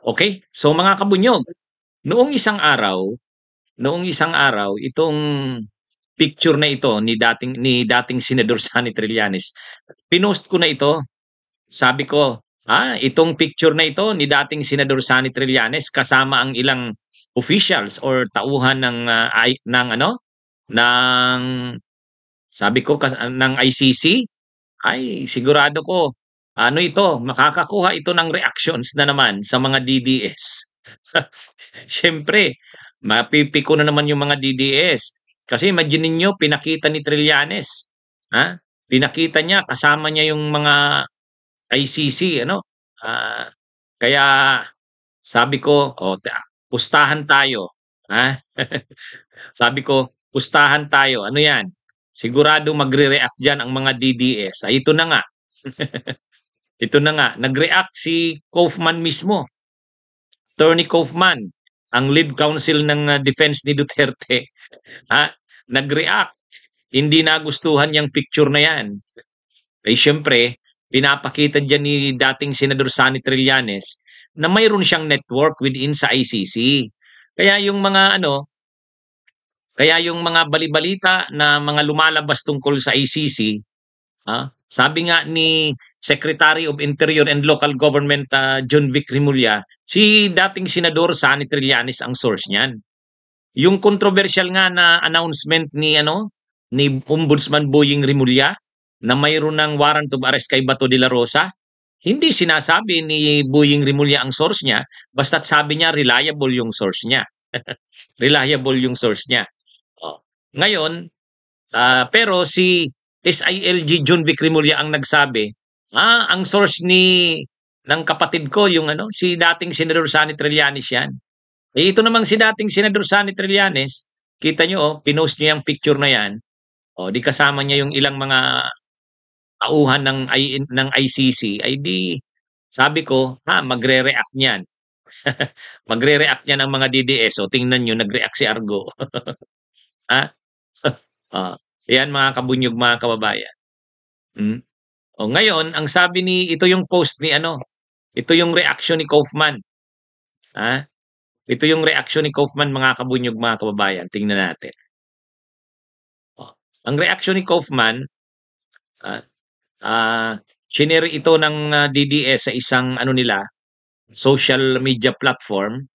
Okay, so mga kabunyog, noong isang araw itong picture na ito ni dating Senador Sonny Trillanes, pinost ko na ito. Sabi ko, itong picture na ito ni dating Senador Sonny Trillanes kasama ang ilang officials or tauhan ng ano, ng sabi ko ng ICC, ay sigurado ko ano ito, makakakuha ito ng reactions na naman sa mga DDS. Siyempre, mapipiko na naman yung mga DDS. Kasi imagine ninyo, pinakita ni Trillanes. Ha? Pinakita niya, kasama niya yung mga ICC, ano? Ah, kaya sabi ko, pustahan tayo. Ha? Sabi ko, pustahan tayo. Ano yan? Sigurado magre-react dyan ang mga DDS. Ay, ito na nga. Ito na nga. Nag-react si Kaufman mismo. Attorney Kaufman, ang lead counsel ng defense ni Duterte. Ha? Nag-react. Hindi nagustuhan yung picture na yan. Eh siyempre, pinapakita dyan ni dating Senador Sonny Trillanes na mayroon siyang network within sa ICC. Kaya yung mga ano, kaya yung mga balibalita na mga lumalabas tungkol sa ICC, sabi nga ni Secretary of Interior and Local Government John Vic Rimulya, si dating Senador Sonny Trillanes ang source niyan. Yung controversial nga na announcement ni Ombudsman Boying Rimulya na mayroon ng warrant of arrest kay Bato de la Rosa, hindi sinasabi ni Boying Rimulya ang source niya, basta't sabi niya reliable yung source niya. Reliable yung source niya. Oh. Ngayon, pero si SILG John Vic Rimulya ang nagsabi, ang source ng kapatid ko yung si dating Senador Sonny Trillanes yan. Eh ito namang si dating Senador Sonny Trillanes, kita nyo pinost niya yung picture na yan. Di kasama niya yung ilang mga tauhan ng ICC, ay di sabi ko, magre-react niyan. Magre-react niyan ang mga DDS. O tingnan niyo, nag-react si Argo. ha? Ah, yan mga kabunyog, mga kababayan. Ngayon, ang sabi ito yung post ito yung reaction ni Kaufman. Ito yung reaction ni Kaufman, mga kabunyog, mga kababayan. Tingnan natin. Ang reaction ni Kaufman, shinare ito ng DDS sa isang social media platform.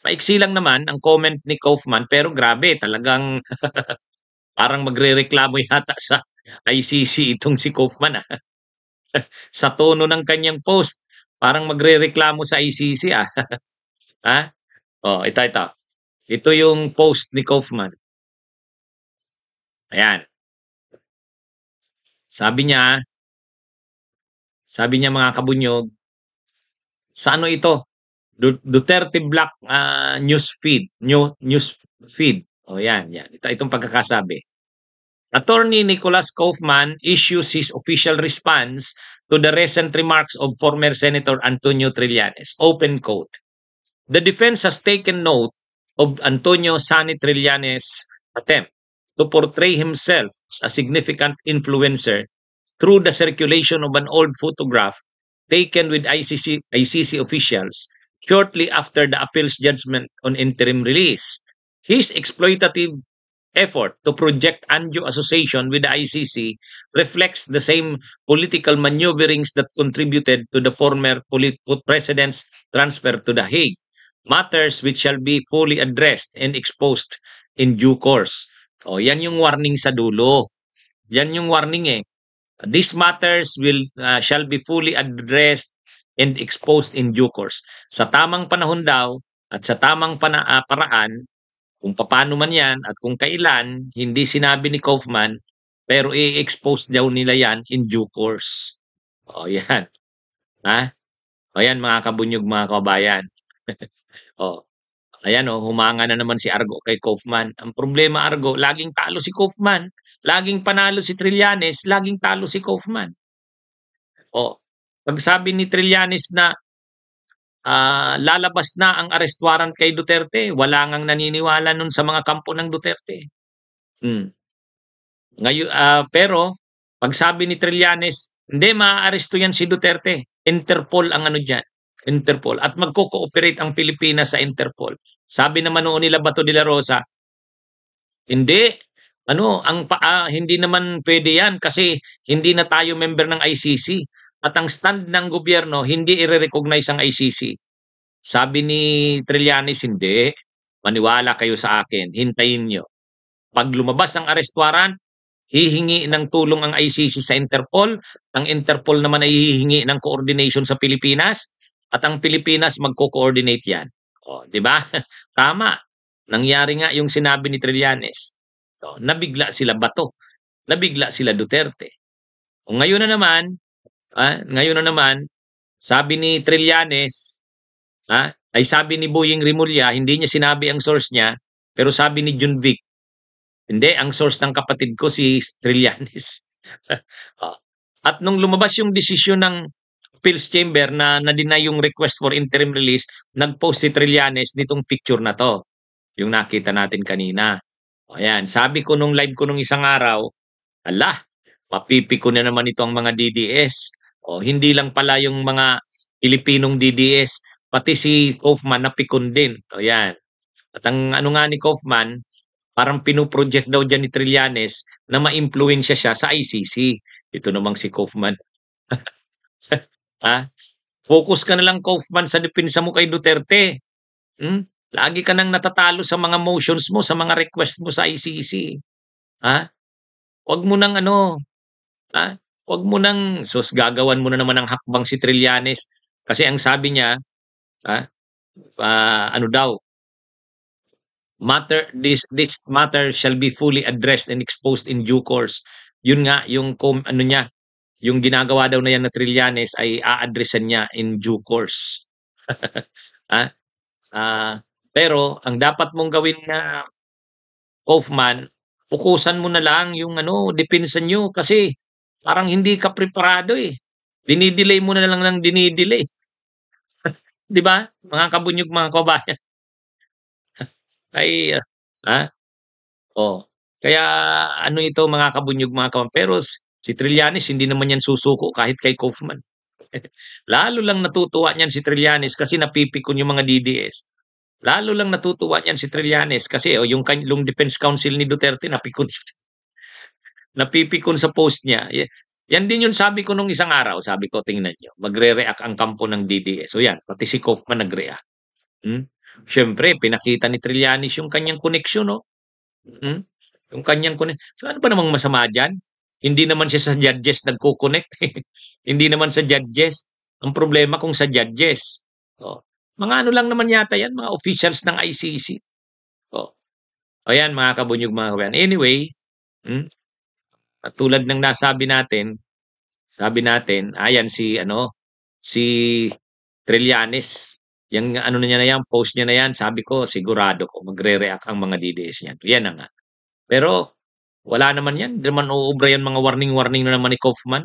Paiksi lang naman ang comment ni Kaufman, pero grabe, talagang parang magrereklamo yata sa ICC itong si Kaufman. Sa tono ng kanyang post, parang magrereklamo sa ICC. Ito. Ito yung post ni Kaufman. Ayan. Sabi niya mga kabunyog, sa ito? Duterte Black news feed. Yan. Itong pagkakasabi. Attorney Nicholas Kaufman issues his official response to the recent remarks of former Senator Antonio Trillanes. Open quote. The defense has taken note of Antonio Sonny Trillanes' attempt to portray himself as a significant influencer through the circulation of an old photograph taken with ICC officials shortly after the appeals judgment on interim release. His exploitative effort to project undue association with the ICC reflects the same political maneuverings that contributed to the former president's transfer to The Hague, matters which shall be fully addressed and exposed in due course. Yan yung warning sa dulo. Yan yung warning. These matters shall be fully addressed and exposed in due course. Sa tamang panahon daw at sa tamang paraan, kung paano man yan at kung kailan, hindi sinabi ni Kaufman, pero i-expose daw nila yan in due course. Yan. Ayan mga kabunyog, mga kabayan. Ayan humanga na naman si Argo kay Kaufman. Ang problema, Argo, laging talo si Kaufman. Laging panalo si Trillanes, laging talo si Kaufman. Pag sabi ni Trillanes na lalabas na ang arrest warrant kay Duterte, wala ngang naniniwala nun sa mga kampo ng Duterte. Ngayon, pero pag sabi ni Trillanes, hindi, maaaresto yan si Duterte. Interpol ang dyan. Interpol at magko-cooperate ang Pilipinas sa Interpol. Sabi naman noon nila Bato de la Rosa, hindi. Hindi naman pwede yan kasi hindi na tayo member ng ICC. At ang stand ng gobyerno, hindi i-recognize ang ICC. Sabi ni Trillanes, hindi. Maniwala kayo sa akin. Hintayin nyo. Pag lumabas ang arrest warrant, hihingi ng tulong ang ICC sa Interpol. Ang Interpol naman ay hihingi ng coordination sa Pilipinas. At ang Pilipinas magko-coordinate yan. O, di ba? Tama. Nangyari nga yung sinabi ni Trillanes. So, nabigla sila Bato. Nabigla sila Duterte. O ngayon na naman, sabi ni Trillanes, ay sabi ni Boying Rimulya, hindi niya sinabi ang source niya, pero sabi ni Junvic, hindi, ang source ng kapatid ko si Trillanes. At nung lumabas yung desisyon ng Appeals Chamber na na-deny yung request for interim release, nag-post si Trillanes nitong picture na to, yung nakita natin kanina. Ayan, sabi ko nung live ko nung isang araw, mapipiko na naman ito ang mga DDS. Hindi lang pala yung mga Pilipinong DDS, pati si Kaufman napikon din. Ayan. At ang ano nga ni Kaufman, parang pinoproject daw dyan ni Trillanes na ma-impluwensya siya sa ICC. Ito namang si Kaufman. Focus ka na lang, Kaufman, sa depensa mo kay Duterte. Lagi ka nang natatalo sa mga motions mo, sa mga request mo sa ICC. Huwag mo nang gagawan mo na naman ng hakbang si Trillanes. Kasi ang sabi niya, this matter shall be fully addressed and exposed in due course. Yun nga, yung ginagawa daw na yan na Trillanes ay a-addressan niya in due course. Pero ang dapat mong gawin na Kaufman, fokusan mo na lang yung depensa nyo kasi parang hindi ka preparado eh. Dinidelay mo na lang ng dinidelay. Di ba? Mga kabunyog, mga kabayan. Kaya ito mga kabunyog, mga kabayan. Pero si Trillanes hindi naman yan susuko kahit kay Kaufman. Lalo lang natutuwa niyan si Trillanes kasi napipikon yung mga DDS. Lalo lang natutuwa niyan si Trillanes kasi yung defense counsel ni Duterte napipikon sa post niya. Yan din yung sabi ko nung isang araw. Sabi ko, tingnan nyo, magre-react ang kampo ng DDS. So yan, pati si Kaufman nag-react. Siyempre, pinakita ni Trillanes yung kanyang connection, no? Yung kanyang connection. So ano pa namang masama dyan? Hindi naman siya sa judges nagko-connect. Hindi naman sa judges. Ang problema kung sa judges. Mga lang naman yata yan, mga officials ng ICC. Ayan, mga kabunyog, mga kabayan. Anyway, at tulad ng sabi natin, ayan si Trillanes. Yung na niya na yan, post niya na yan, sabi ko, sigurado ko, magre-react ang mga DDS niyan. Yan na nga. Pero, wala naman yan. Hindi naman uubra yan, mga warning na naman ni Kaufman.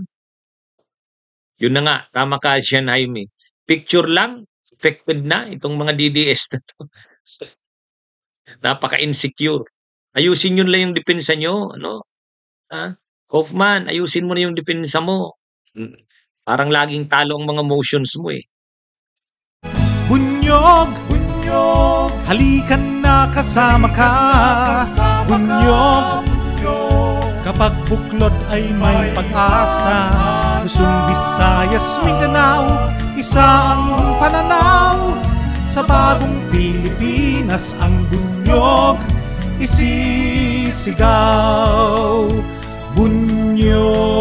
Yun na nga, tama ka, Sean Jaime. Picture lang, affected na itong mga DDS na to. Napaka-insecure. Ayusin nyo lang yung depensa nyo. Kaufman, ayusin mo na yung depensa mo. Parang laging talo ang mga motions mo eh. Bunyog, halikan na kasama ka. Bunyog, kapag buklod ay may pag-asa. Luzon, Visayas, Mindanao, isa ang pananaw. Sa bagong Pilipinas ang bunyog isisigaw. Bunyog.